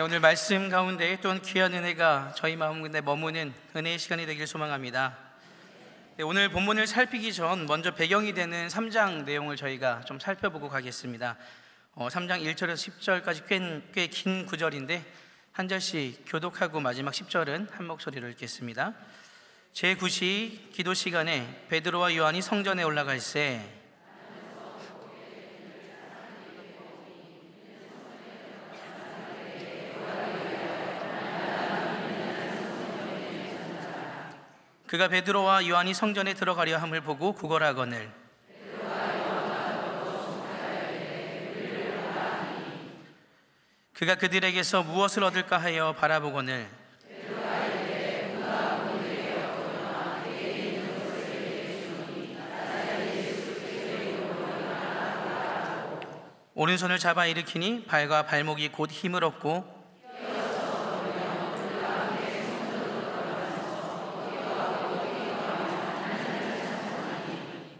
오늘 말씀 가운데 또한 귀한 은혜가 저희 마음에 머무는 은혜의 시간이 되길 소망합니다. 오늘 본문을 살피기 전 먼저 배경이 되는 3장 내용을 저희가 좀 살펴보고 가겠습니다. 3장 1절에서 10절까지 꽤 긴 구절인데 한 절씩 교독하고 마지막 10절은 한 목소리로 읽겠습니다. 제9시 기도 시간에 베드로와 요한이 성전에 올라갈새 그가 베드로와 요한이 성전에 들어가려 함을 보고 구걸하거늘 그가 그들에게서 무엇을 얻을까 하여 바라보거늘 오른손을 잡아 일으키니 발과 발목이 곧 힘을 얻고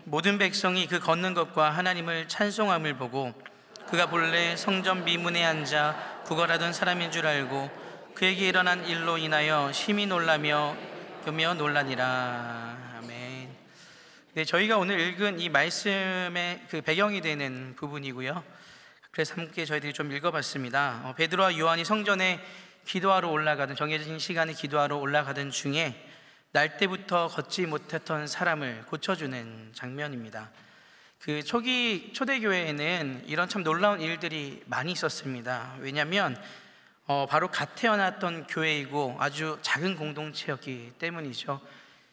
모든 백성이 그 걷는 것과 하나님을 찬송함을 보고 그가 본래 성전 미문에 앉아 구걸하던 사람인 줄 알고 그에게 일어난 일로 인하여 심히 놀라며 놀라니라. 아멘. 네, 저희가 오늘 읽은 이 말씀의 그 배경이 되는 부분이고요. 그래서 함께 저희들이 좀 읽어봤습니다. 베드로와 요한이 성전에 기도하러 올라가던, 정해진 시간에 기도하러 올라가던 중에 날 때부터 걷지 못했던 사람을 고쳐주는 장면입니다. 그 초대교회에는 이런 참 놀라운 일들이 많이 있었습니다. 왜냐하면 바로 갓 태어났던 교회이고 아주 작은 공동체였기 때문이죠.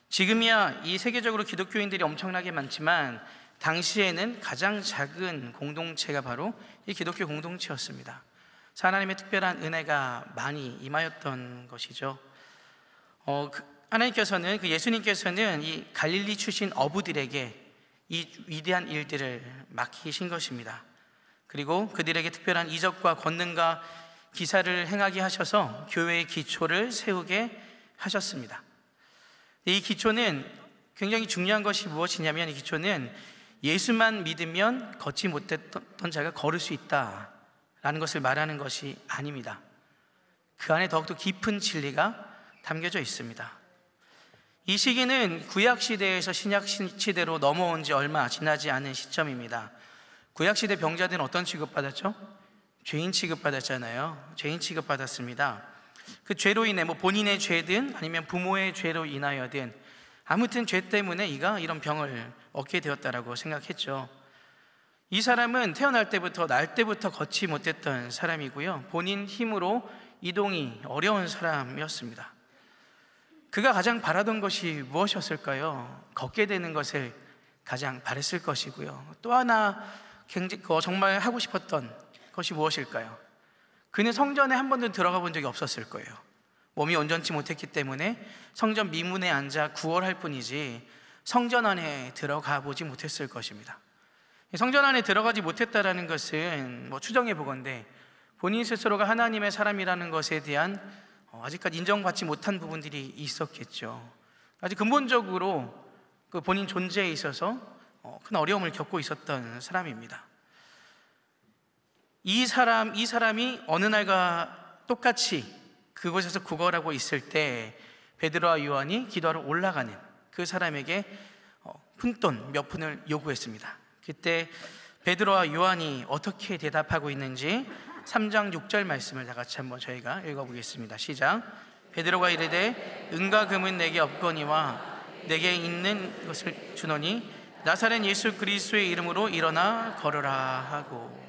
지금이야 이 세계적으로 기독교인들이 엄청나게 많지만 당시에는 가장 작은 공동체가 바로 이 기독교 공동체였습니다. 하나님의 특별한 은혜가 많이 임하였던 것이죠. 하나님께서는, 예수님께서는 이 갈릴리 출신 어부들에게 이 위대한 일들을 맡기신 것입니다. 그리고 그들에게 특별한 이적과 권능과 기사를 행하게 하셔서 교회의 기초를 세우게 하셨습니다. 이 기초는 굉장히 중요한 것이 무엇이냐면, 이 기초는 예수만 믿으면 걷지 못했던 자가 걸을 수 있다라는 것을 말하는 것이 아닙니다. 그 안에 더욱더 깊은 진리가 담겨져 있습니다. 이 시기는 구약시대에서 신약시대로 넘어온 지 얼마 지나지 않은 시점입니다. 구약시대 병자들은 어떤 취급받았죠? 죄인 취급받았잖아요. 죄인 취급받았습니다. 그 죄로 인해 본인의 죄든 아니면 부모의 죄로 인하여든 아무튼 죄 때문에 이가 이런 병을 얻게 되었다라고 생각했죠. 이 사람은 태어날 때부터, 날 때부터 걷지 못했던 사람이고요, 본인 힘으로 이동이 어려운 사람이었습니다. 그가 가장 바라던 것이 무엇이었을까요? 걷게 되는 것을 가장 바랬을 것이고요, 또 하나 정말 하고 싶었던 것이 무엇일까요? 그는 성전에 한 번도 들어가 본 적이 없었을 거예요. 몸이 온전치 못했기 때문에 성전 미문에 앉아 구걸할 뿐이지 성전 안에 들어가 보지 못했을 것입니다. 성전 안에 들어가지 못했다는 것은 추정해 보건대 본인 스스로가 하나님의 사람이라는 것에 대한 아직까지 인정받지 못한 부분들이 있었겠죠. 아주 근본적으로 그 본인 존재에 있어서 큰 어려움을 겪고 있었던 사람입니다. 이 사람이 어느 날과 똑같이 그곳에서 구걸하고 있을 때 베드로와 요한이 기도하러 올라가는 그 사람에게 푼돈 몇 푼을 요구했습니다. 그때 베드로와 요한이 어떻게 대답하고 있는지 3장 6절 말씀을 다 같이 한번 저희가 읽어보겠습니다. 시작. 베드로가 이르되 은과 금은 내게 없거니와 내게 있는 것을 주노니 나사렛 예수 그리스도의 이름으로 일어나 걸으라 하고.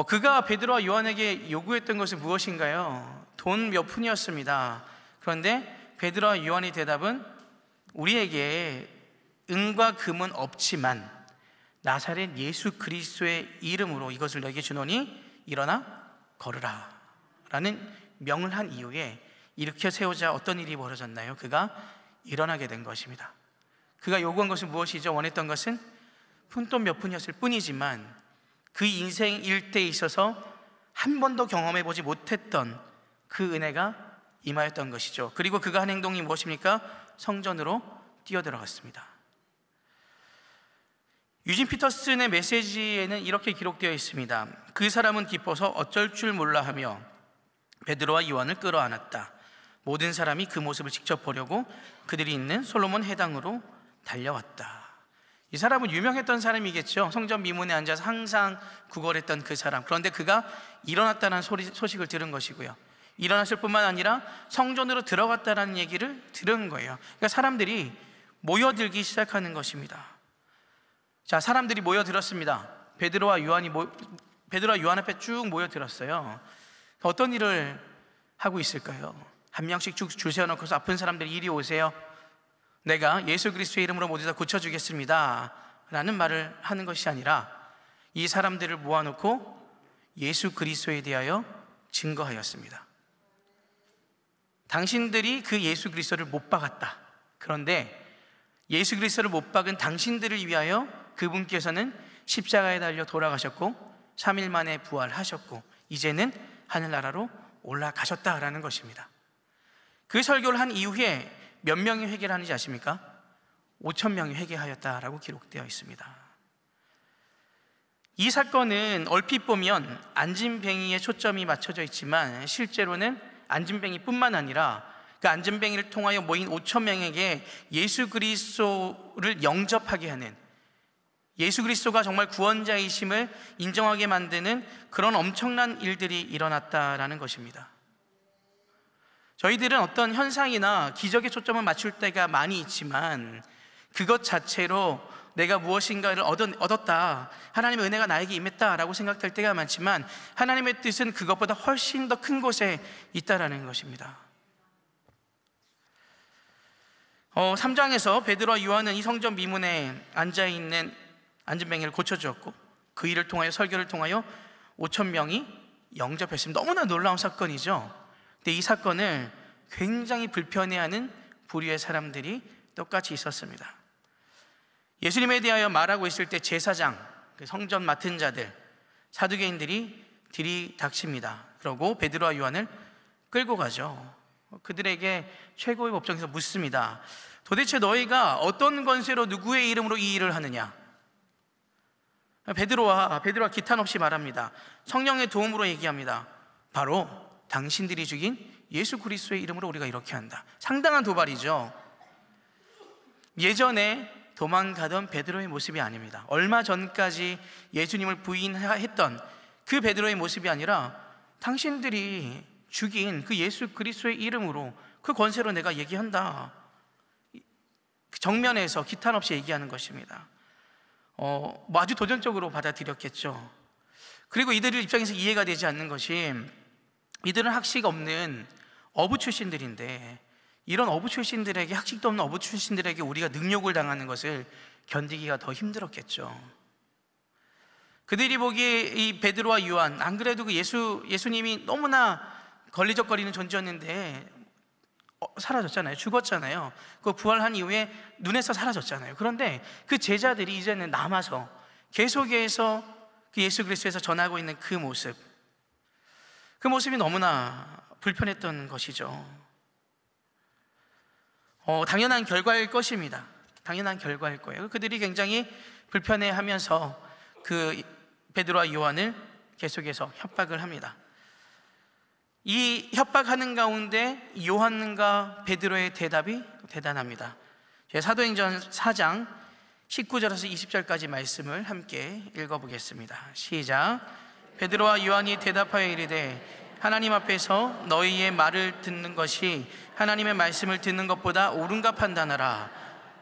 그가 베드로와 요한에게 요구했던 것은 무엇인가요? 돈 몇 푼이었습니다. 그런데 베드로와 요한의 대답은 우리에게 은과 금은 없지만 나사렛 예수 그리스도의 이름으로 이것을 너에게 주노니 일어나 걸으라 라는 명을 한 이후에 일으켜 세우자 어떤 일이 벌어졌나요? 그가 일어나게 된 것입니다. 그가 요구한 것은 무엇이죠? 원했던 것은 푼돈 몇 푼이었을 뿐이지만 그 인생 일대에 있어서 한 번도 경험해보지 못했던 그 은혜가 임하였던 것이죠. 그리고 그가 한 행동이 무엇입니까? 성전으로 뛰어들어갔습니다. 유진 피터슨의 메시지에는 이렇게 기록되어 있습니다. 그 사람은 기뻐서 어쩔 줄 몰라 하며 베드로와 요한을 끌어안았다. 모든 사람이 그 모습을 직접 보려고 그들이 있는 솔로몬 해당으로 달려왔다. 이 사람은 유명했던 사람이겠죠. 성전 미문에 앉아서 항상 구걸했던 그 사람. 그런데 그가 일어났다는 소식을 들은 것이고요, 일어났을 뿐만 아니라 성전으로 들어갔다는 얘기를 들은 거예요. 그러니까 사람들이 모여들기 시작하는 것입니다. 자, 사람들이 모여들었습니다. 베드로와 요한 앞에 쭉 모여들었어요. 어떤 일을 하고 있을까요? 한 명씩 쭉 줄 세워놓고서 아픈 사람들 이리 오세요. 내가 예수 그리스도의 이름으로 모두 다 고쳐주겠습니다 라는 말을 하는 것이 아니라 이 사람들을 모아놓고 예수 그리스도에 대하여 증거하였습니다. 당신들이 그 예수 그리스도를 못 박았다. 그런데 예수 그리스도를 못 박은 당신들을 위하여 그분께서는 십자가에 달려 돌아가셨고 3일 만에 부활하셨고 이제는 하늘나라로 올라가셨다라는 것입니다. 그 설교를 한 이후에 몇 명이 회개를 하는지 아십니까? 5,000명이 회개하였다라고 기록되어 있습니다. 이 사건은 얼핏 보면 안진뱅이에 초점이 맞춰져 있지만 실제로는 안진뱅이뿐만 아니라 그 안진뱅이를 통하여 모인 5,000명에게 예수 그리스도를 영접하게 하는, 예수 그리스도가 정말 구원자이심을 인정하게 만드는 그런 엄청난 일들이 일어났다라는 것입니다. 저희들은 어떤 현상이나 기적에 초점을 맞출 때가 많이 있지만 그것 자체로 내가 무엇인가를 얻었다, 하나님의 은혜가 나에게 임했다라고 생각될 때가 많지만 하나님의 뜻은 그것보다 훨씬 더 큰 곳에 있다라는 것입니다. 3장에서 베드로와 요한은 이 성전 미문에 앉아있는 안진뱅이를 고쳐주었고 그 일을 통하여, 설교를 통하여 5,000명이 영접했습니다. 너무나 놀라운 사건이죠. 근데 이 사건을 굉장히 불편해하는 부류의 사람들이 똑같이 있었습니다. 예수님에 대하여 말하고 있을 때 제사장, 성전 맡은 자들, 사두개인들이 들이닥칩니다. 그러고 베드로와 요한을 끌고 가죠. 그들에게 최고의 법정에서 묻습니다. 도대체 너희가 어떤 권세로 누구의 이름으로 이 일을 하느냐? 베드로와 기탄 없이 말합니다. 성령의 도움으로 얘기합니다. 바로 당신들이 죽인 예수 그리스도의 이름으로 우리가 이렇게 한다. 상당한 도발이죠. 예전에 도망가던 베드로의 모습이 아닙니다. 얼마 전까지 예수님을 부인했던 그 베드로의 모습이 아니라 당신들이 죽인 그 예수 그리스도의 이름으로, 그 권세로 내가 얘기한다. 정면에서 기탄 없이 얘기하는 것입니다. 아주 도전적으로 받아들였겠죠. 그리고 이들 입장에서 이해가 되지 않는 것이, 이들은 학식 없는 어부 출신들인데 이런 어부 출신들에게, 학식도 없는 어부 출신들에게 우리가 능욕을 당하는 것을 견디기가 더 힘들었겠죠. 그들이 보기에 이 베드로와 요한, 안 그래도 그 예수님이 너무나 걸리적거리는 존재였는데 사라졌잖아요. 죽었잖아요. 그 부활한 이후에 눈에서 사라졌잖아요. 그런데 그 제자들이 이제는 남아서 계속해서 그 예수 그리스도에서 전하고 있는 그 모습이 너무나 불편했던 것이죠. 당연한 결과일 것입니다. 당연한 결과일 거예요. 그들이 굉장히 불편해하면서 그 베드로와 요한을 계속해서 협박을 합니다. 이 협박하는 가운데 요한과 베드로의 대답이 대단합니다. 사도행전 4장 19절에서 20절까지 말씀을 함께 읽어보겠습니다. 시작. 베드로와 요한이 대답하여 이르되 하나님 앞에서 너희의 말을 듣는 것이 하나님의 말씀을 듣는 것보다 옳은가 판단하라.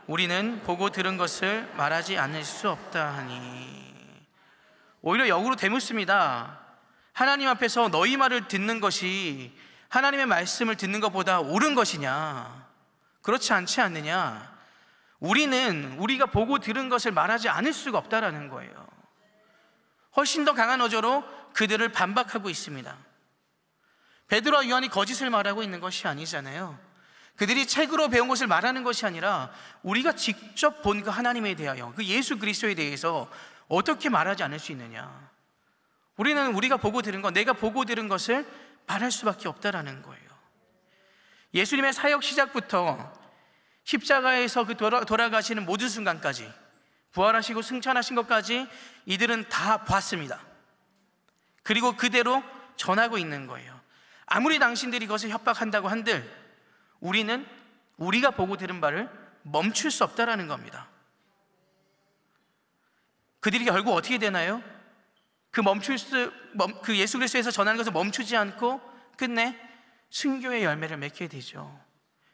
우리는 보고 들은 것을 말하지 않을 수 없다 하니. 오히려 역으로 되묻습니다. 하나님 앞에서 너희 말을 듣는 것이 하나님의 말씀을 듣는 것보다 옳은 것이냐? 그렇지 않지 않느냐? 우리가 보고 들은 것을 말하지 않을 수가 없다라는 거예요. 훨씬 더 강한 어조로 그들을 반박하고 있습니다. 베드로와 요한이 거짓을 말하고 있는 것이 아니잖아요. 그들이 책으로 배운 것을 말하는 것이 아니라 우리가 직접 본 그 하나님에 대하여, 그 예수 그리스도에 대해서 어떻게 말하지 않을 수 있느냐? 우리가 보고 들은 것, 내가 보고 들은 것을 말할 수밖에 없다라는 거예요. 예수님의 사역 시작부터 십자가에서 그 돌아가시는 모든 순간까지, 부활하시고 승천하신 것까지 이들은 다 봤습니다. 그리고 그대로 전하고 있는 거예요. 아무리 당신들이 그것을 협박한다고 한들 우리는 우리가 보고 들은 바를 멈출 수 없다라는 겁니다. 그들이 결국 어떻게 되나요? 그 예수 그리스도에서 전하는 것을 멈추지 않고 끝내 순교의 열매를 맺게 되죠.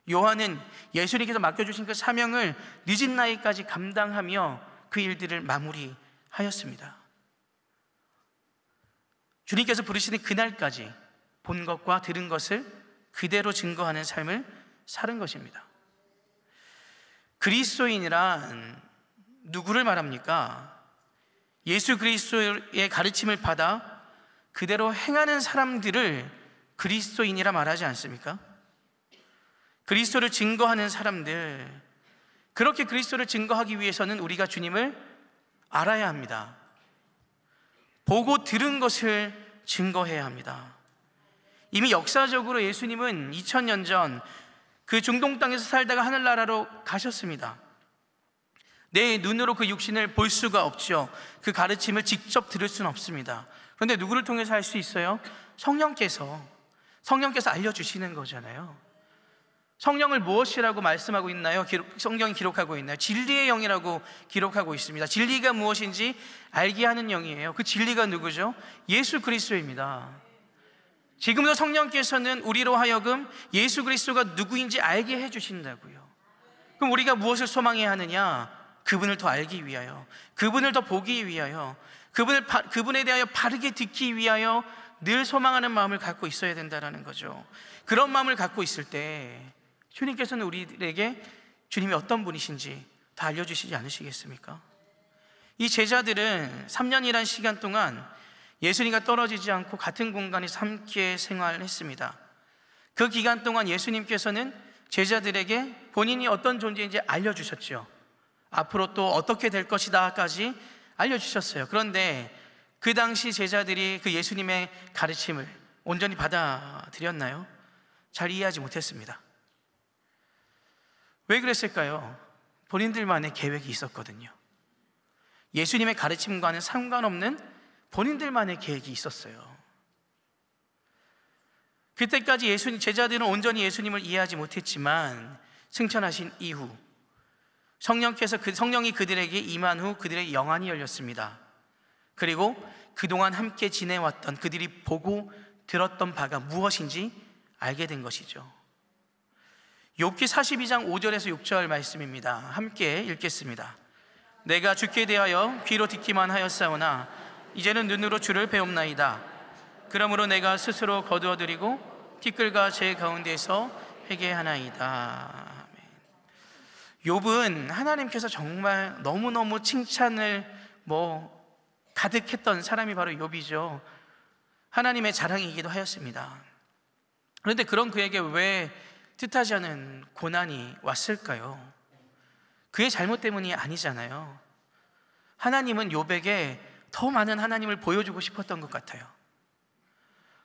요한은 예수님께서 맡겨주신 그 사명을 늦은 나이까지 감당하며 그 일들을 마무리하였습니다. 주님께서 부르시는 그날까지 본 것과 들은 것을 그대로 증거하는 삶을 사는 것입니다. 그리스도인이란 누구를 말합니까? 예수 그리스도의 가르침을 받아 그대로 행하는 사람들을 그리스도인이라 말하지 않습니까? 그리스도를 증거하는 사람들, 그렇게 그리스도를 증거하기 위해서는 우리가 주님을 알아야 합니다. 보고 들은 것을 증거해야 합니다. 이미 역사적으로 예수님은 2000년 전 그 중동 땅에서 살다가 하늘나라로 가셨습니다. 내 눈으로 그 육신을 볼 수가 없죠. 그 가르침을 직접 들을 수는 없습니다. 그런데 누구를 통해서 할 수 있어요? 성령께서 알려주시는 거잖아요. 성령을 무엇이라고 말씀하고 있나요? 성경이 기록하고 있나요? 진리의 영이라고 기록하고 있습니다. 진리가 무엇인지 알게 하는 영이에요. 그 진리가 누구죠? 예수 그리스도입니다. 지금도 성령께서는 우리로 하여금 예수 그리스도가 누구인지 알게 해주신다고요. 그럼 우리가 무엇을 소망해야 하느냐? 그분을 더 알기 위하여, 그분을 더 보기 위하여, 그분에 대하여 바르게 듣기 위하여 늘 소망하는 마음을 갖고 있어야 된다는 거죠. 그런 마음을 갖고 있을 때 주님께서는 우리에게 주님이 어떤 분이신지 다 알려주시지 않으시겠습니까? 이 제자들은 3년이란 시간 동안 예수님과 떨어지지 않고 같은 공간에서 함께 생활했습니다. 그 기간 동안 예수님께서는 제자들에게 본인이 어떤 존재인지 알려주셨죠. 앞으로 또 어떻게 될 것이다까지 알려주셨어요. 그런데 그 당시 제자들이 그 예수님의 가르침을 온전히 받아들였나요? 잘 이해하지 못했습니다. 왜 그랬을까요? 본인들만의 계획이 있었거든요. 예수님의 가르침과는 상관없는 본인들만의 계획이 있었어요. 그때까지 제자들은 온전히 예수님을 이해하지 못했지만 승천하신 이후 성령이 그들에게 임한 후 그들의 영안이 열렸습니다. 그리고 그동안 함께 지내왔던 그들이 보고 들었던 바가 무엇인지 알게 된 것이죠. 욥기 42장 5절에서 6절 말씀입니다. 함께 읽겠습니다. 내가 주께 대하여 귀로 듣기만 하였사오나 이제는 눈으로 주를 배움나이다. 그러므로 내가 스스로 거두어드리고 티끌과 제 가운데에서 회개하나이다. 욥은 하나님께서 정말 너무너무 칭찬을 가득했던 사람이 바로 욥이죠. 하나님의 자랑이기도 하였습니다. 그런데 그런 그에게 왜 뜻하지 않은 고난이 왔을까요? 그의 잘못 때문이 아니잖아요. 하나님은 욥에게 더 많은 하나님을 보여주고 싶었던 것 같아요.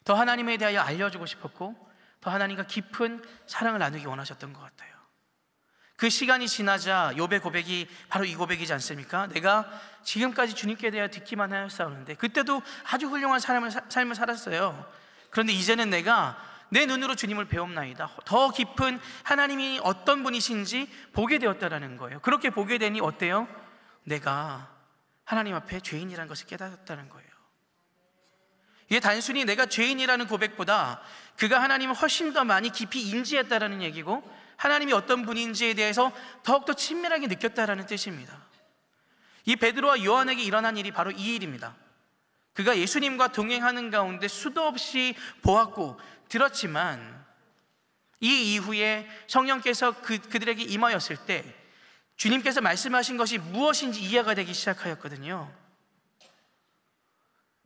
더 하나님에 대하여 알려주고 싶었고 더 하나님과 깊은 사랑을 나누기 원하셨던 것 같아요. 그 시간이 지나자 욥의 고백이 바로 이 고백이지 않습니까? 내가 지금까지 주님께 대하여 듣기만 하였사오는데 그때도 아주 훌륭한 삶을 살았어요. 그런데 이제는 내가 내 눈으로 주님을 배움나이다. 더 깊은 하나님이 어떤 분이신지 보게 되었다는 거예요. 그렇게 보게 되니 어때요? 내가 하나님 앞에 죄인이라는 것을 깨달았다는 거예요. 이게 단순히 내가 죄인이라는 고백보다 그가 하나님을 훨씬 더 많이 깊이 인지했다는 얘기고 하나님이 어떤 분인지에 대해서 더욱더 친밀하게 느꼈다는 뜻입니다. 이 베드로와 요한에게 일어난 일이 바로 이 일입니다. 그가 예수님과 동행하는 가운데 수도 없이 보았고 들었지만 이 이후에 성령께서 그들에게 임하였을 때 주님께서 말씀하신 것이 무엇인지 이해가 되기 시작하였거든요.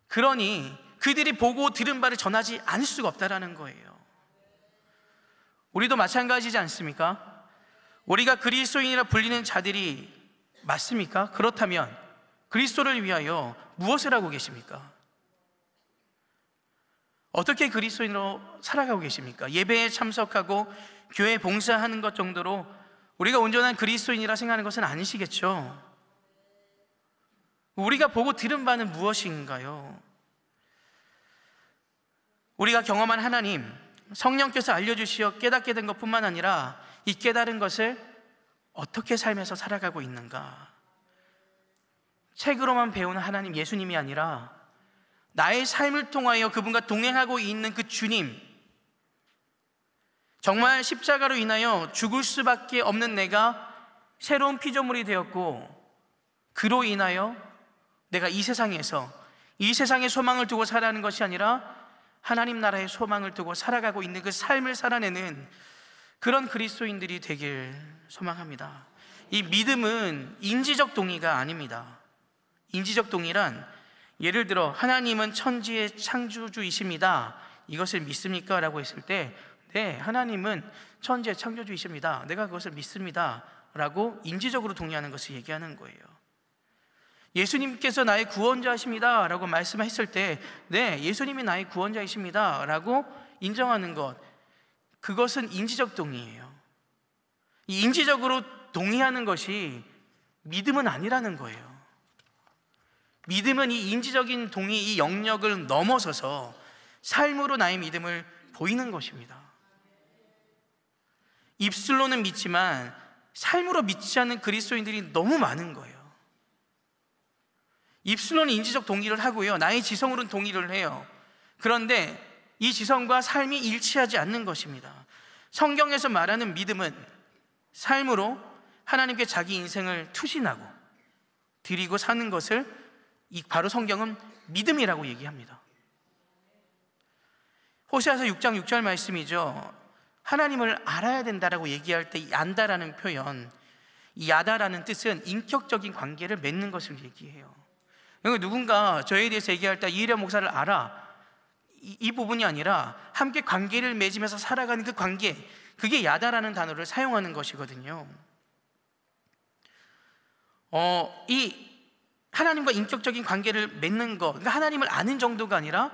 그러니 그들이 보고 들은 바를 전하지 않을 수가 없다는 거예요. 우리도 마찬가지지 않습니까? 우리가 그리스도인이라 불리는 자들이 맞습니까? 그렇다면 그리스도를 위하여 무엇을 하고 계십니까? 어떻게 그리스도인으로 살아가고 계십니까? 예배에 참석하고 교회에 봉사하는 것 정도로 우리가 온전한 그리스도인이라 생각하는 것은 아니시겠죠? 우리가 보고 들은 바는 무엇인가요? 우리가 경험한 하나님, 성령께서 알려주시어 깨닫게 된 것뿐만 아니라 이 깨달은 것을 어떻게 삶에서 살아가고 있는가. 책으로만 배우는 하나님, 예수님이 아니라 나의 삶을 통하여 그분과 동행하고 있는 그 주님, 정말 십자가로 인하여 죽을 수밖에 없는 내가 새로운 피조물이 되었고, 그로 인하여 내가 이 세상에서 이 세상의 소망을 두고 살아가는 것이 아니라 하나님 나라의 소망을 두고 살아가고 있는 그 삶을 살아내는 그런 그리스도인들이 되길 소망합니다. 이 믿음은 인지적 동의가 아닙니다. 인지적 동의란, 예를 들어 하나님은 천지의 창조주이십니다, 이것을 믿습니까? 라고 했을 때 네, 하나님은 천지의 창조주이십니다, 내가 그것을 믿습니다 라고 인지적으로 동의하는 것을 얘기하는 거예요. 예수님께서 나의 구원자이십니다 라고 말씀했을 때 네, 예수님이 나의 구원자이십니다 라고 인정하는 것, 그것은 인지적 동의예요. 이 인지적으로 동의하는 것이 믿음은 아니라는 거예요. 믿음은 이 인지적인 동의, 이 영역을 넘어서서 삶으로 나의 믿음을 보이는 것입니다. 입술로는 믿지만 삶으로 믿지 않는 그리스도인들이 너무 많은 거예요. 입술로는 인지적 동의를 하고요, 나의 지성으로는 동의를 해요. 그런데 이 지성과 삶이 일치하지 않는 것입니다. 성경에서 말하는 믿음은 삶으로 하나님께 자기 인생을 투신하고 드리고 사는 것을 바로 성경은 믿음이라고 얘기합니다. 호세아서 6장 6절 말씀이죠. 하나님을 알아야 된다라고 얘기할 때 이 안다라는 표현, 이 야다라는 뜻은 인격적인 관계를 맺는 것을 얘기해요. 누군가 저에 대해서 얘기할 때 이혜련 목사를 알아, 이 부분이 아니라 함께 관계를 맺으면서 살아가는 그 관계, 그게 야다라는 단어를 사용하는 것이거든요. 이 하나님과 인격적인 관계를 맺는 것, 그러니까 하나님을 아는 정도가 아니라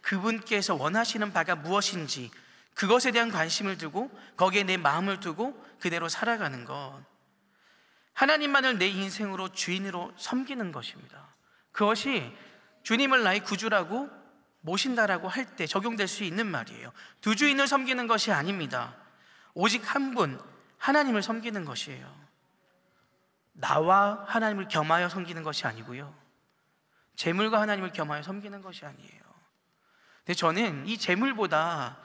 그분께서 원하시는 바가 무엇인지 그것에 대한 관심을 두고 거기에 내 마음을 두고 그대로 살아가는 것, 하나님만을 내 인생으로 주인으로 섬기는 것입니다. 그것이 주님을 나의 구주라고 모신다라고 할 때 적용될 수 있는 말이에요. 두 주인을 섬기는 것이 아닙니다. 오직 한 분, 하나님을 섬기는 것이에요. 나와 하나님을 겸하여 섬기는 것이 아니고요, 재물과 하나님을 겸하여 섬기는 것이 아니에요. 근데 저는 이 재물보다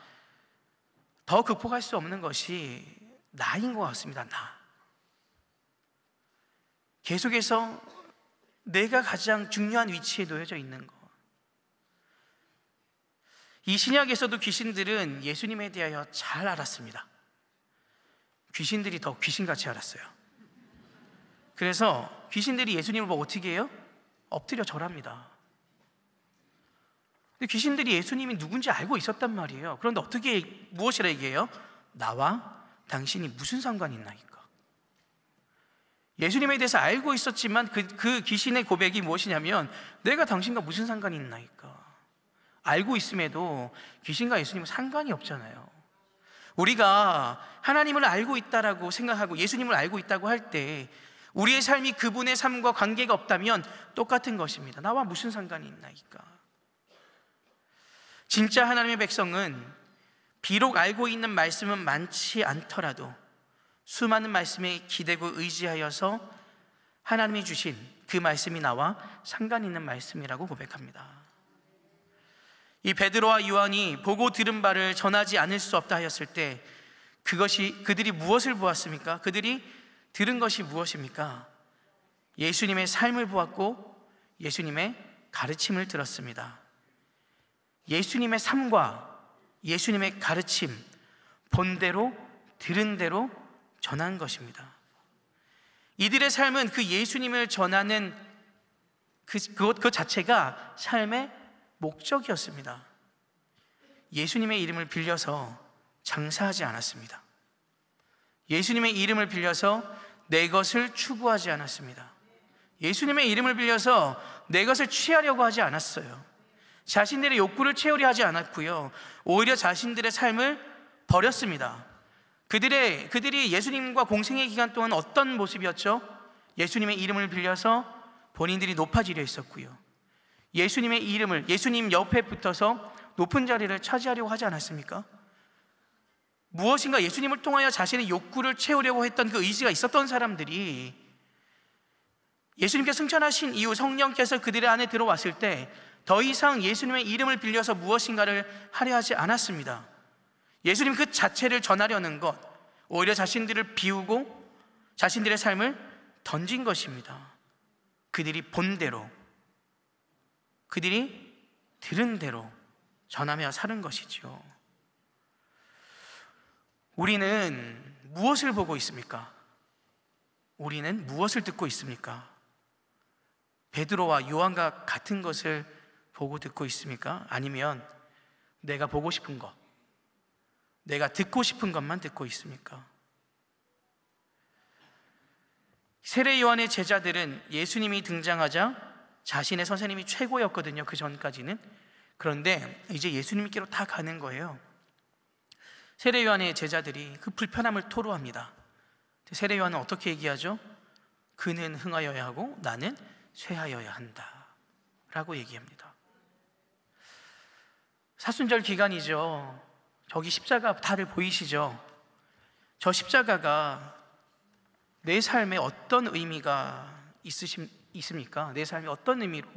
더 극복할 수 없는 것이 나인 것 같습니다. 나. 계속해서 내가 가장 중요한 위치에 놓여져 있는 것. 이 신약에서도 귀신들은 예수님에 대하여 잘 알았습니다. 귀신들이 더 귀신같이 알았어요. 그래서 귀신들이 예수님을 보고 어떻게 해요? 엎드려 절합니다. 근데 귀신들이 예수님이 누군지 알고 있었단 말이에요. 그런데 무엇이라 얘기해요? 나와 당신이 무슨 상관이 있나이까? 예수님에 대해서 알고 있었지만 그 귀신의 고백이 무엇이냐면 내가 당신과 무슨 상관이 있나이까? 알고 있음에도 귀신과 예수님은 상관이 없잖아요. 우리가 하나님을 알고 있다라고 생각하고 예수님을 알고 있다고 할 때 우리의 삶이 그분의 삶과 관계가 없다면 똑같은 것입니다. 나와 무슨 상관이 있나이까? 진짜 하나님의 백성은 비록 알고 있는 말씀은 많지 않더라도 수많은 말씀에 기대고 의지하여서 하나님이 주신 그 말씀이 나와 상관 있는 말씀이라고 고백합니다. 이 베드로와 요한이 보고 들은 바를 전하지 않을 수 없다 하였을 때 그들이 무엇을 보았습니까? 그들이 들은 것이 무엇입니까? 예수님의 삶을 보았고 예수님의 가르침을 들었습니다. 예수님의 삶과 예수님의 가르침, 본대로 들은 대로 전한 것입니다. 이들의 삶은 그 예수님을 전하는 그 자체가 삶의 목적이었습니다. 예수님의 이름을 빌려서 장사하지 않았습니다. 예수님의 이름을 빌려서 내 것을 추구하지 않았습니다. 예수님의 이름을 빌려서 내 것을 취하려고 하지 않았어요. 자신들의 욕구를 채우려 하지 않았고요, 오히려 자신들의 삶을 버렸습니다. 그들이 예수님과 공생의 기간 동안 어떤 모습이었죠? 예수님의 이름을 빌려서 본인들이 높아지려 했었고요, 예수님의 이름을, 예수님 옆에 붙어서 높은 자리를 차지하려고 하지 않았습니까? 무엇인가 예수님을 통하여 자신의 욕구를 채우려고 했던 그 의지가 있었던 사람들이 예수님께서 승천하신 이후 성령께서 그들의 안에 들어왔을 때 더 이상 예수님의 이름을 빌려서 무엇인가를 하려 하지 않았습니다. 예수님 그 자체를 전하려는 것, 오히려 자신들을 비우고 자신들의 삶을 던진 것입니다. 그들이 본 대로, 그들이 들은 대로 전하며 사는 것이죠. 우리는 무엇을 보고 있습니까? 우리는 무엇을 듣고 있습니까? 베드로와 요한과 같은 것을 보고 듣고 있습니까? 아니면 내가 보고 싶은 것, 내가 듣고 싶은 것만 듣고 있습니까? 세례 요한의 제자들은 예수님이 등장하자 자신의 선생님이 최고였거든요. 그 전까지는. 그런데 이제 예수님께로 다 가는 거예요. 세례 요한의 제자들이 그 불편함을 토로합니다. 세례 요한은 어떻게 얘기하죠? 그는 흥하여야 하고 나는 쇠하여야 한다 라고 얘기합니다. 사순절 기간이죠. 저기 십자가 다들 보이시죠? 저 십자가가 내 삶에 어떤 의미가 있습니까? 내 삶에 어떤 의미로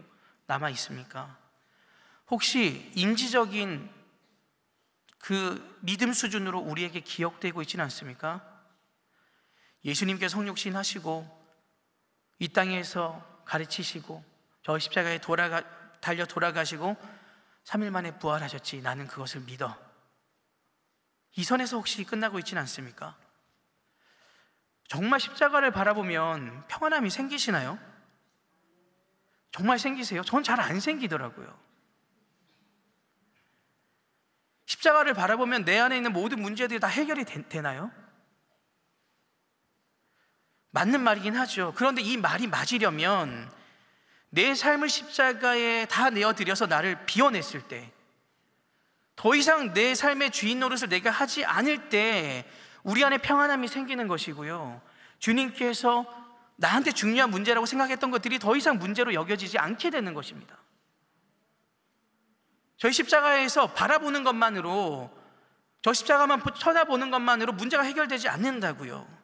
남아 있습니까? 혹시 인지적인 그 믿음 수준으로 우리에게 기억되고 있지는 않습니까? 예수님께서 성육신 하시고 이 땅에서 가르치시고 저 십자가에 달려 돌아가시고 3일 만에 부활하셨지, 나는 그것을 믿어. 이 선에서 혹시 끝나고 있지는 않습니까? 정말 십자가를 바라보면 평안함이 생기시나요? 정말 생기세요? 전 잘 안 생기더라고요. 십자가를 바라보면 내 안에 있는 모든 문제들이 다 해결이 되나요? 맞는 말이긴 하죠. 그런데 이 말이 맞으려면 내 삶을 십자가에 다 내어드려서 나를 비워냈을 때, 더 이상 내 삶의 주인 노릇을 내가 하지 않을 때 우리 안에 평안함이 생기는 것이고요, 주님께서 나한테 중요한 문제라고 생각했던 것들이 더 이상 문제로 여겨지지 않게 되는 것입니다. 저희 십자가에서 바라보는 것만으로, 저 십자가만 쳐다보는 것만으로 문제가 해결되지 않는다고요.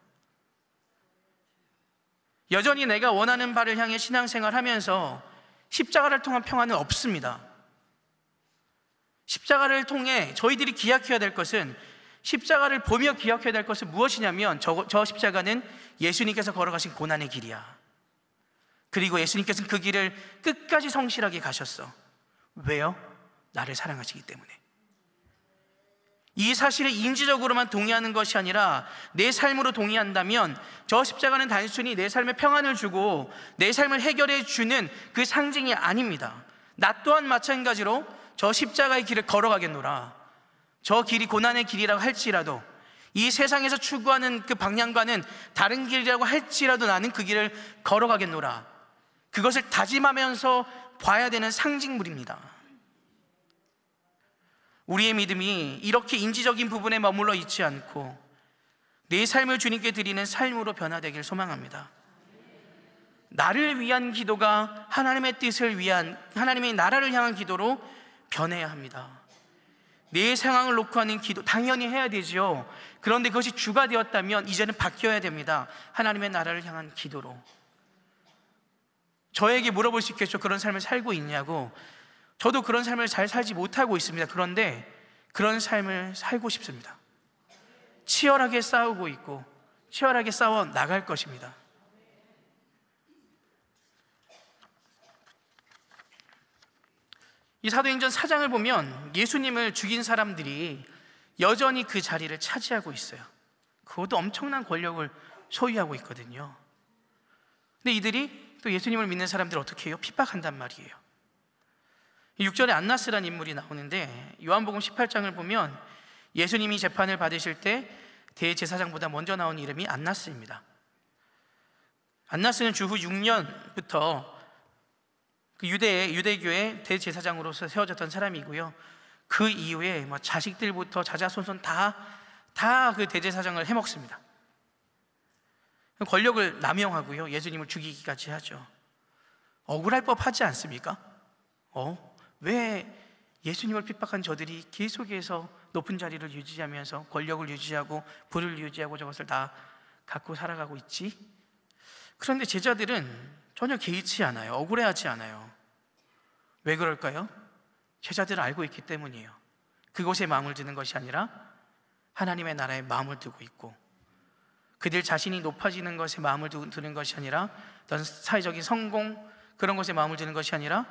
여전히 내가 원하는 바를 향해 신앙생활을 하면서 십자가를 통한 평안은 없습니다. 십자가를 통해 저희들이 기억해야 될 것은, 십자가를 보며 기억해야 될 것은 무엇이냐면 저 십자가는 예수님께서 걸어가신 고난의 길이야. 그리고 예수님께서는 그 길을 끝까지 성실하게 가셨어. 왜요? 나를 사랑하시기 때문에. 이 사실을 인지적으로만 동의하는 것이 아니라 내 삶으로 동의한다면 저 십자가는 단순히 내 삶에 평안을 주고 내 삶을 해결해 주는 그 상징이 아닙니다. 나 또한 마찬가지로 저 십자가의 길을 걸어가겠노라. 저 길이 고난의 길이라고 할지라도, 이 세상에서 추구하는 그 방향과는 다른 길이라고 할지라도 나는 그 길을 걸어가겠노라. 그것을 다짐하면서 봐야 되는 상징물입니다. 우리의 믿음이 이렇게 인지적인 부분에 머물러 있지 않고 내 삶을 주님께 드리는 삶으로 변화되길 소망합니다. 나를 위한 기도가 하나님의 뜻을 위한, 하나님의 나라를 향한 기도로 변해야 합니다. 내 상황을 놓고 하는 기도 당연히 해야 되죠. 그런데 그것이 주가 되었다면 이제는 바뀌어야 됩니다. 하나님의 나라를 향한 기도로. 저에게 물어볼 수 있겠죠. 그런 삶을 살고 있냐고. 저도 그런 삶을 잘 살지 못하고 있습니다. 그런데 그런 삶을 살고 싶습니다. 치열하게 싸우고 있고 치열하게 싸워 나갈 것입니다. 이 사도행전 4장을 보면 예수님을 죽인 사람들이 여전히 그 자리를 차지하고 있어요. 그것도 엄청난 권력을 소유하고 있거든요. 근데 이들이 또 예수님을 믿는 사람들을 어떻게 해요? 핍박한단 말이에요. 6절에 안나스라는 인물이 나오는데, 요한복음 18장을 보면 예수님이 재판을 받으실 때 대제사장보다 먼저 나온 이름이 안나스입니다. 안나스는 주후 6년부터 그 유대교의 대제사장으로서 세워졌던 사람이고요. 그 이후에 자식들부터 자자손손 다 그 대제사장을 해먹습니다. 권력을 남용하고요, 예수님을 죽이기까지 하죠. 억울할 법하지 않습니까? 왜 예수님을 핍박한 저들이 계속해서 높은 자리를 유지하면서 권력을 유지하고 부를 유지하고 저것을 다 갖고 살아가고 있지? 그런데 제자들은 전혀 개의치 않아요. 억울해하지 않아요. 왜 그럴까요? 제자들은 알고 있기 때문이에요. 그곳에 마음을 두는 것이 아니라 하나님의 나라에 마음을 두고 있고, 그들 자신이 높아지는 것에 마음을 두는 것이 아니라 어떤 사회적인 성공, 그런 것에 마음을 두는 것이 아니라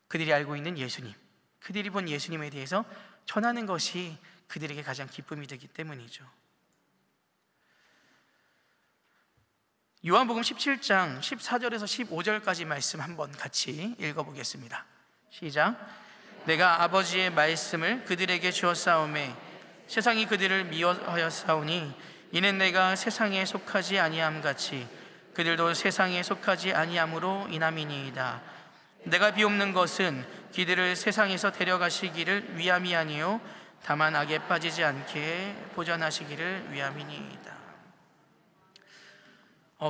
그들이 알고 있는 예수님, 그들이 본 예수님에 대해서 전하는 것이 그들에게 가장 기쁨이 되기 때문이죠. 요한복음 17장 14절에서 15절까지 말씀 한번 같이 읽어보겠습니다. 시작. 내가 아버지의 말씀을 그들에게 주었사오매 세상이 그들을 미워하였사오니 이는 내가 세상에 속하지 아니함 같이 그들도 세상에 속하지 아니함으로 인함이니이다. 내가 비옵는 것은 그들을 세상에서 데려가시기를 위함이 아니요 다만 악에 빠지지 않게 보전하시기를 위함이니이다.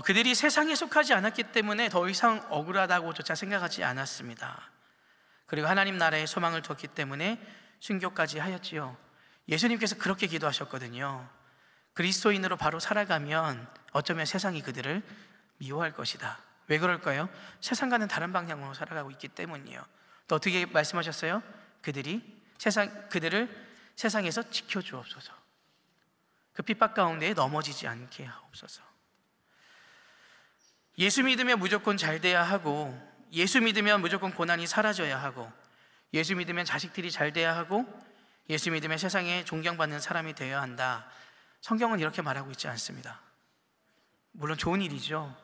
그들이 세상에 속하지 않았기 때문에 더 이상 억울하다고조차 생각하지 않았습니다. 그리고 하나님 나라에 소망을 뒀기 때문에 순교까지 하였지요. 예수님께서 그렇게 기도하셨거든요. 그리스도인으로 바로 살아가면 어쩌면 세상이 그들을 미워할 것이다. 왜 그럴까요? 세상과는 다른 방향으로 살아가고 있기 때문이에요. 또 어떻게 말씀하셨어요? 그들을 세상에서 지켜주옵소서. 그 핍박 가운데 넘어지지 않게 하옵소서. 예수 믿으면 무조건 잘 돼야 하고, 예수 믿으면 무조건 고난이 사라져야 하고, 예수 믿으면 자식들이 잘 돼야 하고, 예수 믿으면 세상에 존경받는 사람이 되어야 한다. 성경은 이렇게 말하고 있지 않습니다. 물론 좋은 일이죠.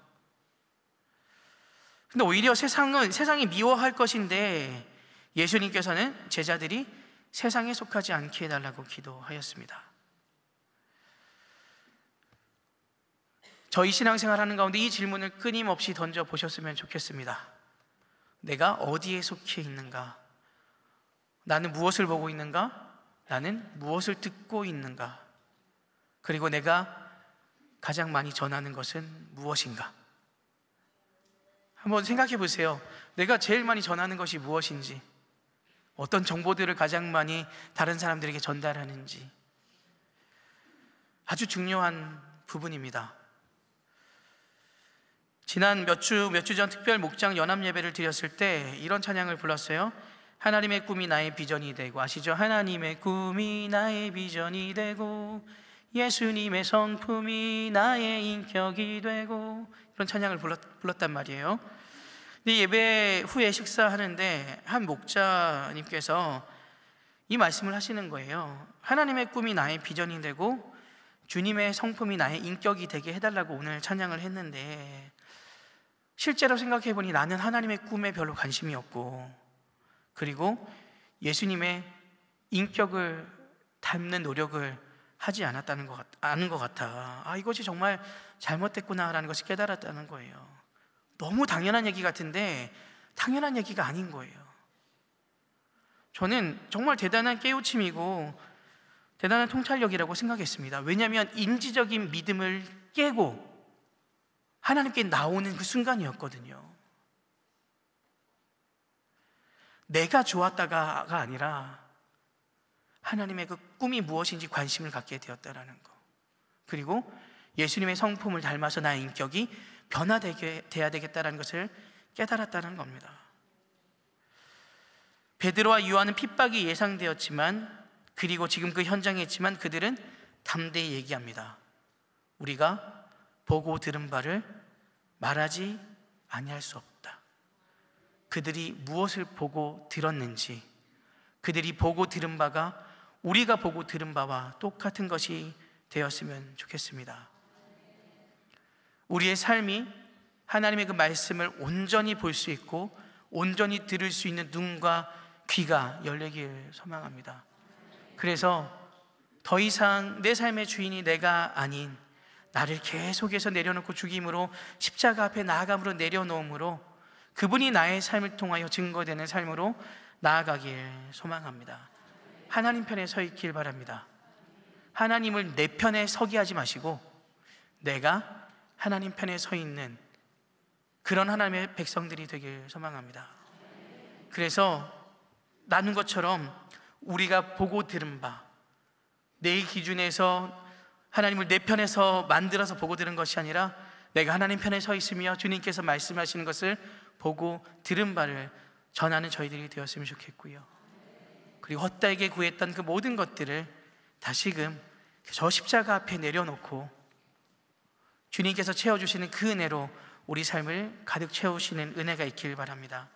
근데 오히려 세상이 미워할 것인데 예수님께서는 제자들이 세상에 속하지 않게 해달라고 기도하였습니다. 저희 신앙생활 하는 가운데 이 질문을 끊임없이 던져보셨으면 좋겠습니다. 내가 어디에 속해 있는가? 나는 무엇을 보고 있는가? 나는 무엇을 듣고 있는가? 그리고 내가 가장 많이 전하는 것은 무엇인가? 한번 생각해 보세요. 내가 제일 많이 전하는 것이 무엇인지, 어떤 정보들을 가장 많이 다른 사람들에게 전달하는지, 아주 중요한 부분입니다. 지난 몇 주 전 특별 목장 연합 예배를 드렸을 때 이런 찬양을 불렀어요. 하나님의 꿈이 나의 비전이 되고, 아시죠? 하나님의 꿈이 나의 비전이 되고 예수님의 성품이 나의 인격이 되고, 이런 찬양을 불렀단 말이에요. 근데 예배 후에 식사하는데 한 목자님께서 이 말씀을 하시는 거예요. 하나님의 꿈이 나의 비전이 되고 주님의 성품이 나의 인격이 되게 해달라고 오늘 찬양을 했는데, 실제로 생각해 보니 나는 하나님의 꿈에 별로 관심이 없고, 그리고 예수님의 인격을 닮는 노력을 하지 아는 것 같아. 이것이 정말 잘못됐구나라는 것을 깨달았다는 거예요. 너무 당연한 얘기 같은데 당연한 얘기가 아닌 거예요. 저는 정말 대단한 깨우침이고 대단한 통찰력이라고 생각했습니다. 왜냐하면 인지적인 믿음을 깨고 하나님께 나오는 그 순간이었거든요. 내가 좋았다가 아니라 하나님의 그 꿈이 무엇인지 관심을 갖게 되었다라는 거, 그리고 예수님의 성품을 닮아서 나의 인격이 변화되게 돼야 되겠다라는 것을 깨달았다는 겁니다. 베드로와 요한은 핍박이 예상되었지만, 그리고 지금 그 현장에 있지만 그들은 담대히 얘기합니다. 우리가 보고 들은 바를 말하지 아니할 수 없다. 그들이 무엇을 보고 들었는지, 그들이 보고 들은 바가 우리가 보고 들은 바와 똑같은 것이 되었으면 좋겠습니다. 우리의 삶이 하나님의 그 말씀을 온전히 볼 수 있고 온전히 들을 수 있는 눈과 귀가 열리길 소망합니다. 그래서 더 이상 내 삶의 주인이 내가 아닌, 나를 계속해서 내려놓고 죽임으로 십자가 앞에 나아감으로 내려놓음으로 그분이 나의 삶을 통하여 증거되는 삶으로 나아가길 소망합니다. 하나님 편에 서 있길 바랍니다. 하나님을 내 편에 서게 하지 마시고 내가 하나님 편에 서 있는 그런 하나님의 백성들이 되길 소망합니다. 그래서 나눈 것처럼 우리가 보고 들은 바, 내 기준에서 하나님을 내 편에서 만들어서 보고 들은 것이 아니라 내가 하나님 편에 서 있으며 주님께서 말씀하시는 것을 보고 들은 바를 전하는 저희들이 되었으면 좋겠고요. 그리고 헛되게 구했던 그 모든 것들을 다시금 저 십자가 앞에 내려놓고 주님께서 채워주시는 그 은혜로 우리 삶을 가득 채우시는 은혜가 있길 바랍니다.